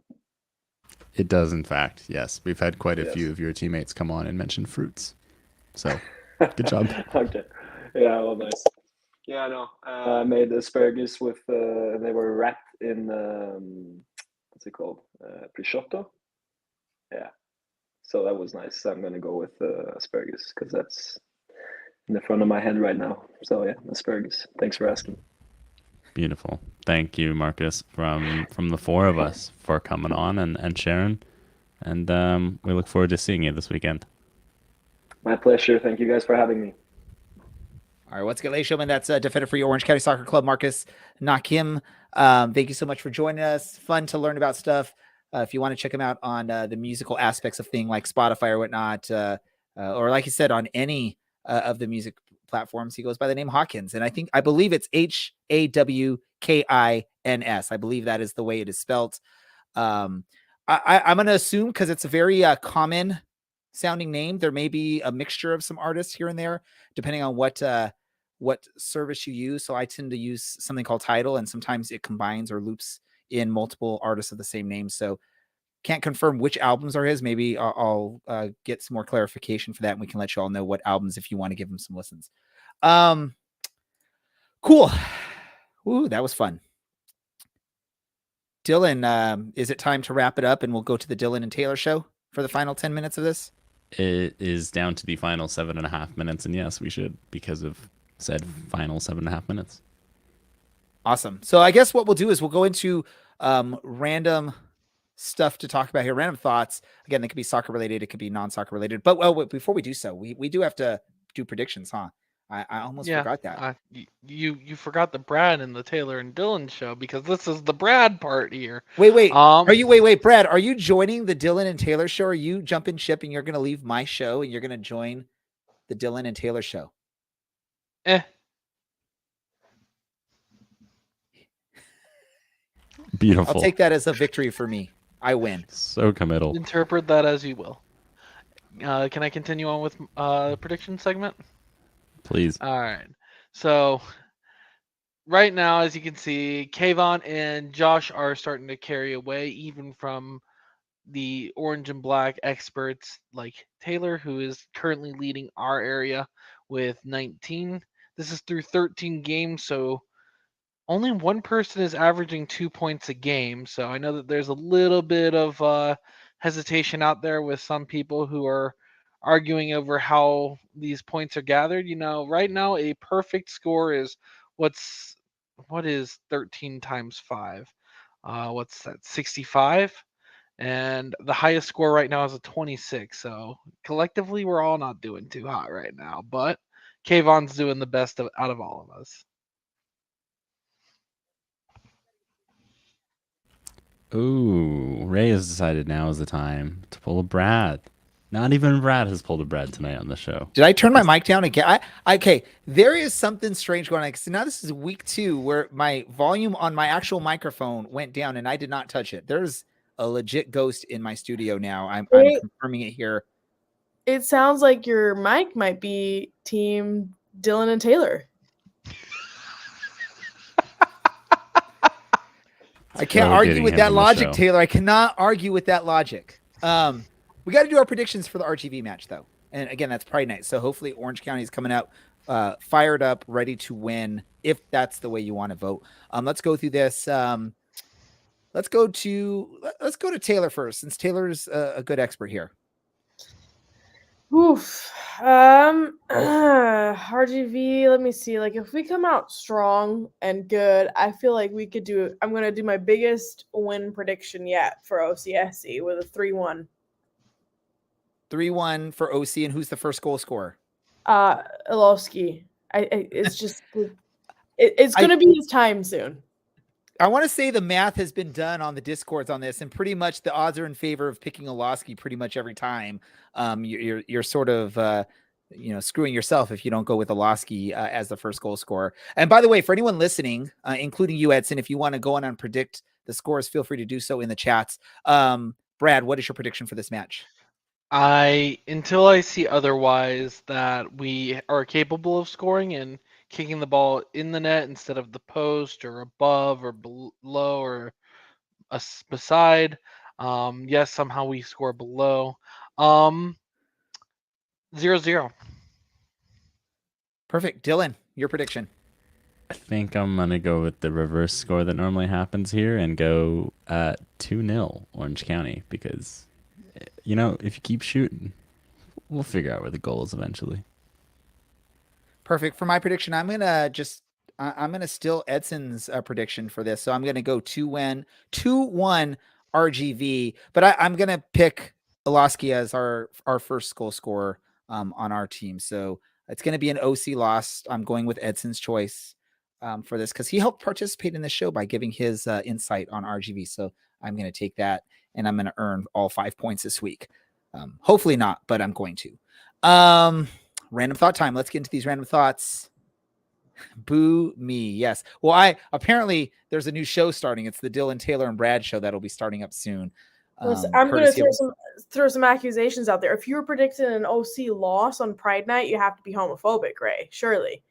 It does, in fact. Yes, we've had quite a Yes. few of your teammates come on and mention fruits. So, good job. Okay. Yeah, well, nice. Yeah, no. I made asparagus with, they were wrapped in, what's it called? Prosciutto? Yeah. So that was nice. I'm going to go with asparagus because that's in the front of my head right now. So yeah, asparagus. Thanks for asking. Beautiful. Thank you, Marcus, from the four of us for coming on and sharing. And we look forward to seeing you this weekend. My pleasure. Thank you guys for having me. All right, once again, ladies and gentlemen, that's defender for your Orange County Soccer Club, Markus Nakkim. Thank you so much for joining us. Fun to learn about stuff. If you want to check him out on the musical aspects of things like Spotify or whatnot, or like you said, on any of the music platforms, he goes by the name Hawkins. And I believe it's Hawkins. I believe that is the way it is spelled. I'm going to assume because it's a very common sounding name, there may be a mixture of some artists here and there, depending on what service you use. So I tend to use something called Tidal, and sometimes it combines or loops in multiple artists of the same name. So can't confirm which albums are his. Maybe I'll get some more clarification for that, and we can let you all know what albums if you want to give them some listens. Cool. Ooh, that was fun. Dylan, is it time to wrap it up and we'll go to the Dylan and Taylor show for the final 10 minutes of this? It is down to the final 7.5 minutes, and yes, we should, because of said final 7.5 minutes. Awesome. So I guess what we'll do is we'll go into random stuff to talk about here, random thoughts. Again, they could be soccer related, it could be non-soccer related. But well, before we do so, we do have to do predictions, huh? I almost forgot that. You forgot the Brad and the Taylor and Dylan show because this is the Brad part here. Wait. Wait, Brad, are you joining the Dylan and Taylor show? Are you jumping ship and you're going to leave my show and you're going to join the Dylan and Taylor show? Beautiful. I'll take that as a victory for me. I win. So committal. Interpret that as you will. Can I continue on with prediction segment? Please. All right. So right now, as you can see, Kayvon and Josh are starting to carry away, even from the orange and black experts like Taylor, who is currently leading our area with 19. This is through 13 games, so only one person is averaging 2 points a game. So I know that there's a little bit of hesitation out there with some people who are arguing over how these points are gathered. You know, right now a perfect score is what is 13 times 5? What's that? 65? And the highest score right now is a 26. So collectively, we're all not doing too hot right now. But Kayvon's doing the best out of all of us. Ooh, Ray has decided now is the time to pull a Brad. Not even Brad has pulled a Brad tonight on the show. Did I turn my mic down again? Okay, there is something strange going on. So now this is week 2 where my volume on my actual microphone went down and I did not touch it. There's a legit ghost in my studio now. I'm confirming it here. It sounds like your mic might be team Dylan and Taylor. I can't argue with that logic, Taylor. I cannot argue with that logic. We got to do our predictions for the RGV match, though. And again, that's Pride Night. So hopefully Orange County is coming out fired up, ready to win, if that's the way you want to vote. Let's go through this. Let's go to Taylor first, since Taylor's a good expert here. Oof. RGV, let me see. Like, if we come out strong and good, I feel like we could do. I'm gonna do my biggest win prediction yet for OCSC with a 3-1. 3-1 for OC, and who's the first goal scorer? Ilowski. It's just it's gonna be his time soon. I want to say the math has been done on the discords on this, and pretty much the odds are in favor of picking Ilowski pretty much every time. You're sort of screwing yourself if you don't go with Ilowski as the first goal scorer. And by the way, for anyone listening, including you, Edson, if you want to go on and predict the scores, feel free to do so in the chats. Brad, what is your prediction for this match? Until I see otherwise that we are capable of scoring and kicking the ball in the net instead of the post or above or below or beside. Yes, somehow we score below. 0-0. Perfect. Dylan, your prediction. I think I'm gonna go with the reverse score that normally happens here and go 2-0 Orange County, because if you keep shooting, we'll figure out where the goal is eventually. Perfect. For my prediction, I'm gonna steal Edson's prediction for this. So I'm gonna go 2-1 RGV, but I'm gonna pick Ilowski as our first goal scorer on our team. So it's gonna be an OC loss. I'm going with Edson's choice for this because he helped participate in the show by giving his insight on RGV. So I'm gonna take that, and I'm gonna earn all 5 points this week. Hopefully not, but I'm going to. Random thought time. Let's get into these random thoughts. Boo me. Yes. Well, apparently there's a new show starting. It's the Dylan, Taylor, and Brad show that'll be starting up soon. Listen, I'm going to throw some accusations out there. If you were predicting an OC loss on Pride Night, you have to be homophobic, Ray. Surely.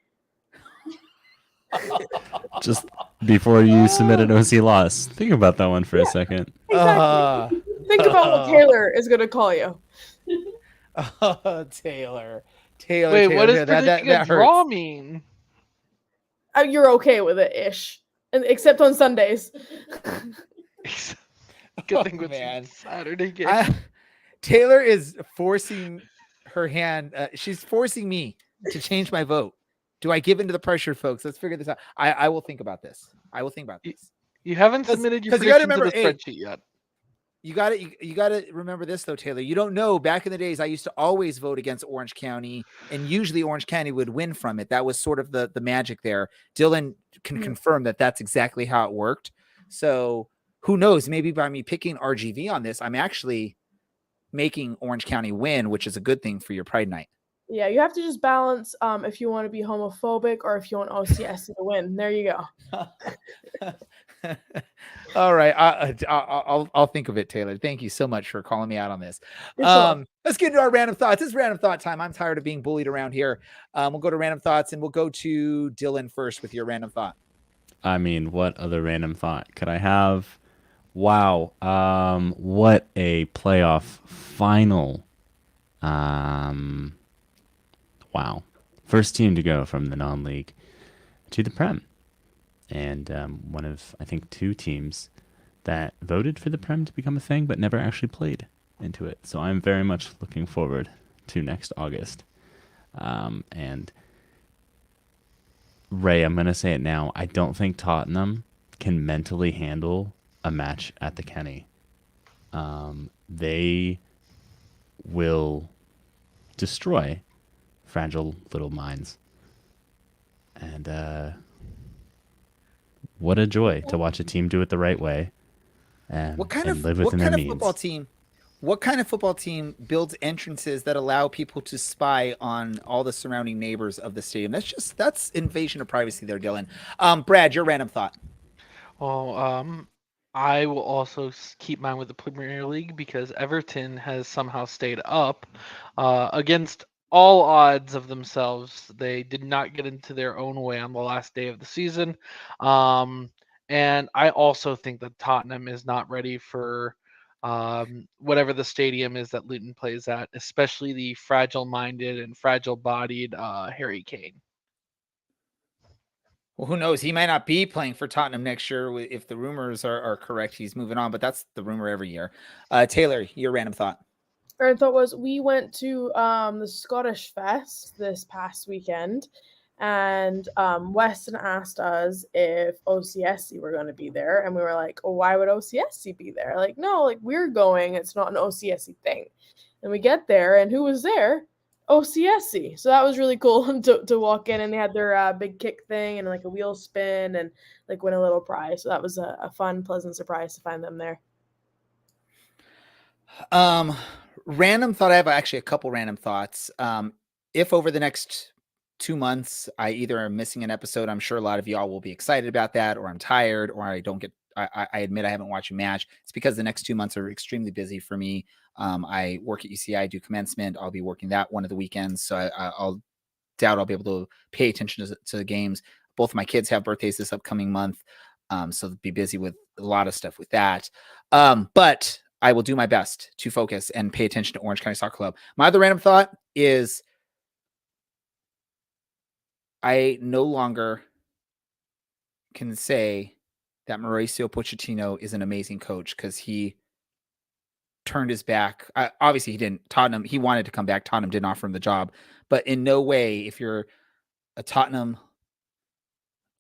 Just before you submit an OC loss, think about that one for a second. Exactly. Think about what Taylor is going to call you. Taylor. Wait, what does predicting a draw mean? You're okay with it, ish, except on Sundays. Good thing with Saturday game. Taylor is forcing her hand. She's forcing me to change my vote. Do I give into the pressure, folks? Let's figure this out. I will think about this. You haven't submitted your prediction to the spreadsheet yet. You got to remember this though, Taylor. You don't know. Back in the days, I used to always vote against Orange County, and usually Orange County would win from it. That was sort of the magic there. Dylan can confirm that that's exactly how it worked. So who knows? Maybe by me picking RGV on this, I'm actually making Orange County win, which is a good thing for your Pride Night. Yeah, you have to just balance if you want to be homophobic or if you want OCS to win. There you go. All right, I'll think of it, Taylor. Thank you so much for calling me out on this. Let's get into our random thoughts. This is random thought time. I'm tired of being bullied around here. We'll go to random thoughts, and we'll go to Dylan first with your random thought. I mean, what other random thought could I have? Wow, what a playoff final. Wow, first team to go from the non-league to the Prem. And one of, I think, 2 teams that voted for the Prem to become a thing, but never actually played into it. So I'm very much looking forward to next August. And Ray, I'm going to say it now. I don't think Tottenham can mentally handle a match at the Kenny. They will destroy fragile little minds. And what a joy to watch a team do it the right way and live within their means. What kind of football team builds entrances that allow people to spy on all the surrounding neighbors of the stadium? That's invasion of privacy there, Dylan. Brad, your random thought. Well, I will also keep mine with the Premier League because Everton has somehow stayed up against all odds of themselves. They did not get into their own way on the last day of the season. And I also think that Tottenham is not ready for whatever the stadium is that Luton plays at, especially the fragile-minded and fragile-bodied Harry Kane. Well, who knows? He might not be playing for Tottenham next year if the rumors are correct. He's moving on, but that's the rumor every year. Taylor, your random thought. or thought was, we went to the Scottish Fest this past weekend, and Weston asked us if OCSC were going to be there, and we were like, oh, why would OCSC be there? Like, no, like, we're going. It's not an OCSC thing. And we get there, and who was there? OCSC. So that was really cool to walk in, and they had their big kick thing and like a wheel spin and like win a little prize. So that was a fun, pleasant surprise to find them there. Random thought. I have actually a couple random thoughts. If over the next 2 months I either am missing an episode, I'm sure a lot of y'all will be excited about that, or I'm tired, or I don't get. I admit I haven't watched a match. It's because the next 2 months are extremely busy for me. I work at UCI, do commencement. I'll be working that one of the weekends, so I'll doubt I'll be able to pay attention to the games. Both of my kids have birthdays this upcoming month, so I'll be busy with a lot of stuff with that. But I will do my best to focus and pay attention to Orange County Soccer Club. My other random thought is I no longer can say that Mauricio Pochettino is an amazing coach because he turned his back. Obviously, he didn't. Tottenham, he wanted to come back. Tottenham didn't offer him the job. But in no way, if you're a Tottenham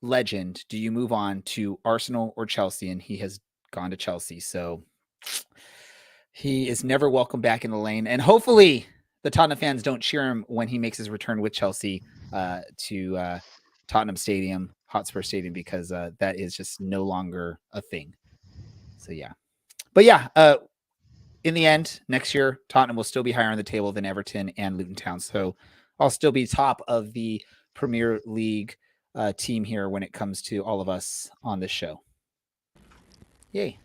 legend, do you move on to Arsenal or Chelsea? And he has gone to Chelsea. So he is never welcome back in the lane. And hopefully the Tottenham fans don't cheer him when he makes his return with Chelsea to Tottenham Stadium, Hotspur Stadium, because that is just no longer a thing. So, yeah. But, yeah, in the end, next year, Tottenham will still be higher on the table than Everton and Luton Town. So I'll still be top of the Premier League team here when it comes to all of us on this show. Yay.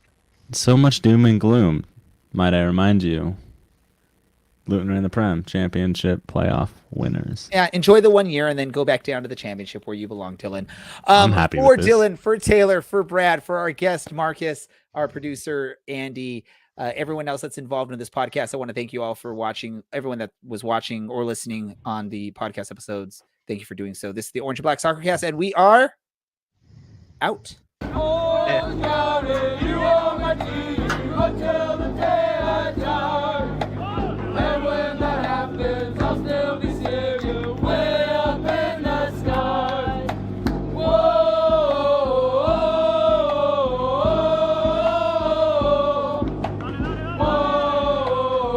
So much doom and gloom. Might I remind you, Luton are in the Prem Championship playoff winners. Yeah, enjoy the 1 year and then go back down to the championship where you belong, Dylan. I'm happy for with this. Dylan, for Taylor, for Brad, for our guest Marcus, our producer Andy, everyone else that's involved in this podcast. I want to thank you all for watching. Everyone that was watching or listening on the podcast episodes, thank you for doing so. This is the Orange and Black Soccer Cast, and we are out. Oh,